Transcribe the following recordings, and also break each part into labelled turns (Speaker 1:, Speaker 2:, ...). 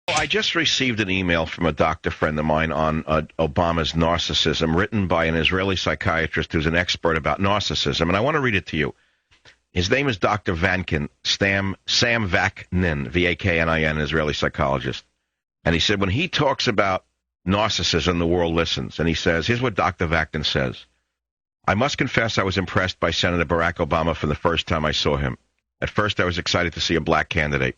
Speaker 1: I just received an email from a doctor friend of mine on Obama's narcissism, written by an Israeli psychiatrist who's an expert about narcissism, and I want to read it to you. His name is Dr. Vankin, Sam Vaknin, V-A-K-N-I-N, Israeli psychologist. And he said when he talks about narcissism, the world listens. And he says, here's what Dr. Vaknin says. I must confess I was impressed by Senator Barack Obama from the first time I saw him. At first I was excited to see a black candidate.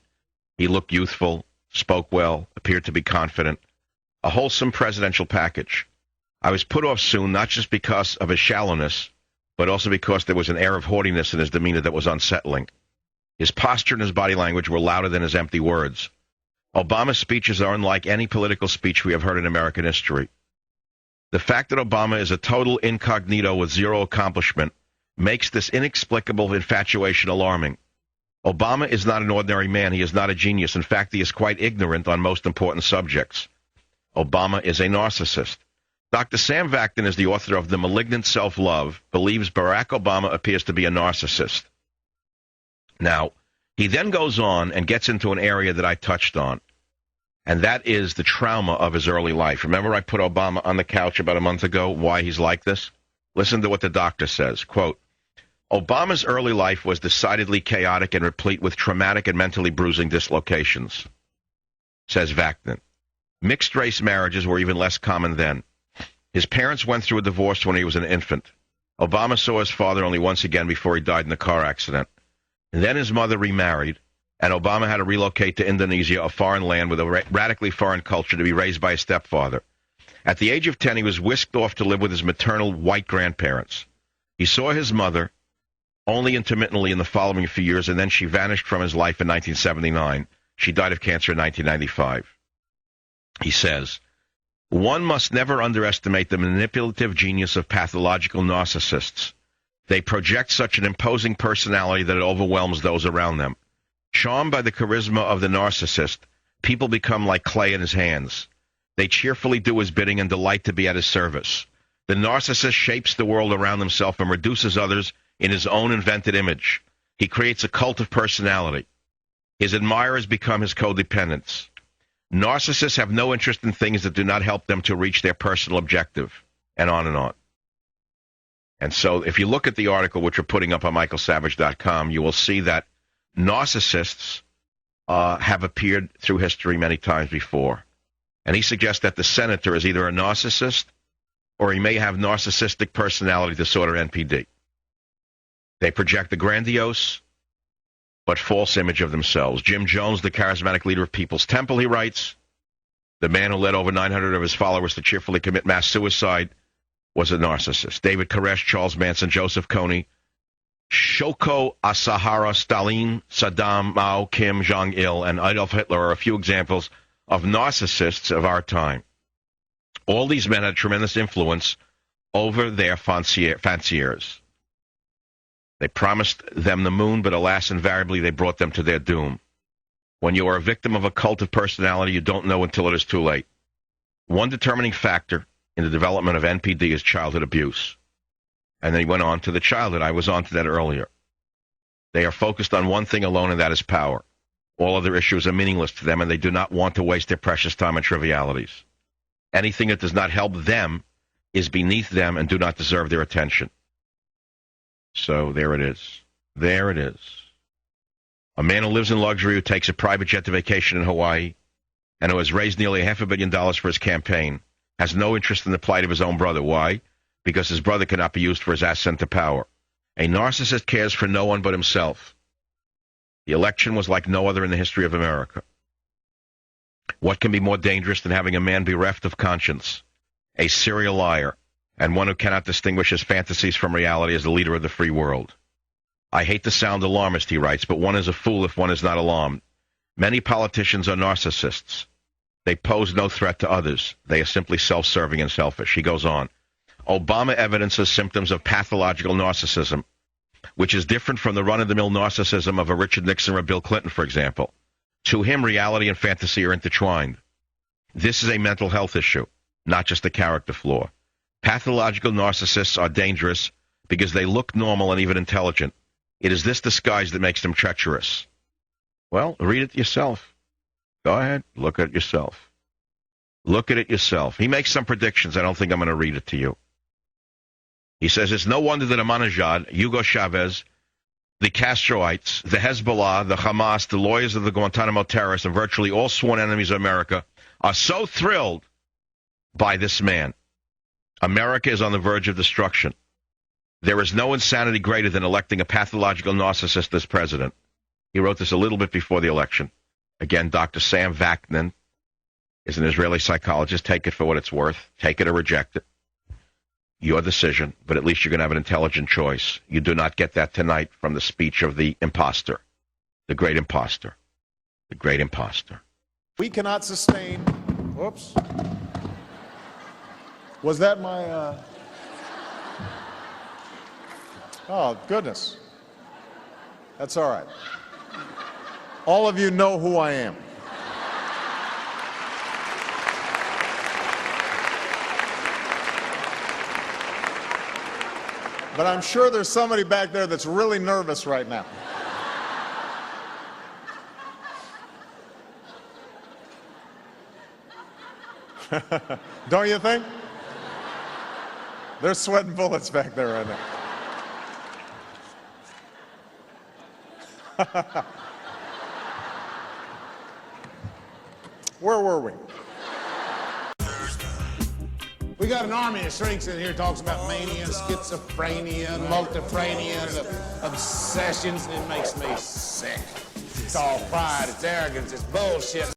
Speaker 1: He looked youthful, spoke well, appeared to be confident. A wholesome presidential package. I was put off soon, not just because of his shallowness, but also because there was an air of haughtiness in his demeanor that was unsettling. His posture and his body language were louder than his empty words. Obama's speeches are unlike any political speech we have heard in American history. The fact that Obama is a total incognito with zero accomplishment makes this inexplicable infatuation alarming. Obama is not an ordinary man. He is not a genius. In fact, he is quite ignorant on most important subjects. Obama is a narcissist. Dr. Sam Vaknin is the author of The Malignant Self-Love, believes Barack Obama appears to be a narcissist. Now, he then goes on and gets into an area that I touched on, and that is the trauma of his early life. Remember I put Obama on the couch about a month ago, why he's like this? Listen to what the doctor says. Quote, Obama's early life was decidedly chaotic and replete with traumatic and mentally bruising dislocations, says Vaknin. Mixed-race marriages were even less common then. His parents went through a divorce when he was an infant. Obama saw his father only once again before he died in a car accident. And then his mother remarried, and Obama had to relocate to Indonesia, a foreign land with a radically foreign culture, to be raised by his stepfather. At the age of 10, he was whisked off to live with his maternal white grandparents. He saw his mother only intermittently in the following few years, and then she vanished from his life in 1979. She died of cancer in 1995. He says, one must never underestimate the manipulative genius of pathological narcissists. They project such an imposing personality that it overwhelms those around them. Charmed by the charisma of the narcissist, people become like clay in his hands. They cheerfully do his bidding and delight to be at his service. The narcissist shapes the world around himself and reduces others in his own invented image. He creates a cult of personality. His admirers become his codependents. Narcissists have no interest in things that do not help them to reach their personal objective, and on and on. And so if you look at the article which we're putting up on michaelsavage.com, you will see that narcissists have appeared through history many times before. And he suggests that the senator is either a narcissist or he may have narcissistic personality disorder, NPD. They project a grandiose but false image of themselves. Jim Jones, the charismatic leader of People's Temple, he writes, the man who led over 900 of his followers to cheerfully commit mass suicide, was a narcissist. David Koresh, Charles Manson, Joseph Kony, Shoko Asahara, Stalin, Saddam, Mao, Kim Jong-il, and Adolf Hitler are a few examples of narcissists of our time. All these men had tremendous influence over their fanciers. They promised them the moon, but alas, invariably they brought them to their doom. When you are a victim of a cult of personality, you don't know until it is too late. One determining factor in the development of NPD is childhood abuse. And then he went on to the childhood. I was on to that earlier. They are focused on one thing alone, and that is power. All other issues are meaningless to them, and they do not want to waste their precious time on trivialities. Anything that does not help them is beneath them and do not deserve their attention. So there it is. There it is. A man who lives in luxury, who takes a private jet to vacation in Hawaii, and who has raised nearly $500 million for his campaign, has no interest in the plight of his own brother. Why? Because his brother cannot be used for his ascent to power. A narcissist cares for no one but himself. The election was like no other in the history of America. What can be more dangerous than having a man bereft of conscience, a serial liar, and one who cannot distinguish his fantasies from reality as the leader of the free world? I hate to sound alarmist, he writes, but one is a fool if one is not alarmed. Many politicians are narcissists. They pose no threat to others. They are simply self-serving and selfish. He goes on. Obama evidences symptoms of pathological narcissism, which is different from the run-of-the-mill narcissism of a Richard Nixon or a Bill Clinton, for example. To him, reality and fantasy are intertwined. This is a mental health issue, not just a character flaw. Pathological narcissists are dangerous because they look normal and even intelligent. It is this disguise that makes them treacherous. Well, read it yourself. Go ahead, look at it yourself. Look at it yourself. He makes some predictions. I don't think I'm going to read it to you. He says, it's no wonder that Ahmadinejad, Hugo Chavez, the Castroites, the Hezbollah, the Hamas, the lawyers of the Guantanamo terrorists, and virtually all sworn enemies of America are so thrilled by this man. America is on the verge of destruction. There is no insanity greater than electing a pathological narcissist as president. He wrote this a little bit before the election. Again, Dr. Sam Vaknin is an Israeli psychologist. Take it for what it's worth. Take it or reject it. Your decision, but at least you're going to have an intelligent choice. You do not get that tonight from the speech of the imposter, the great imposter, the great imposter.
Speaker 2: We cannot sustain, whoops, was that my, oh, goodness. That's all right. All of you know who I am. But I'm sure there's somebody back there that's really nervous right now. Don't you think? They're sweating bullets back there right now. Where were we? We got an army of shrinks in here talks about mania, schizophrenia, multifrenia, obsessions, and it makes me sick. It's all pride, it's arrogance, it's bullshit.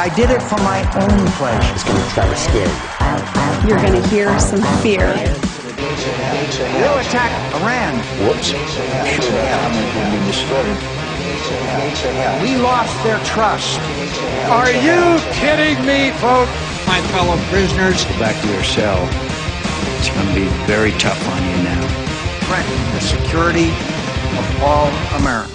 Speaker 3: I did it for my own pleasure.
Speaker 4: It's going to try to scare you.
Speaker 5: You're going to hear some fear.
Speaker 3: They'll attack Iran.
Speaker 4: Whoops. Sure, Hamid will be destroyed.
Speaker 3: We lost their trust.
Speaker 6: Are you kidding me, folks?
Speaker 3: My fellow prisoners,
Speaker 7: Go back to your cell. It's going to be very tough on you now.
Speaker 3: threaten the security of all Americans.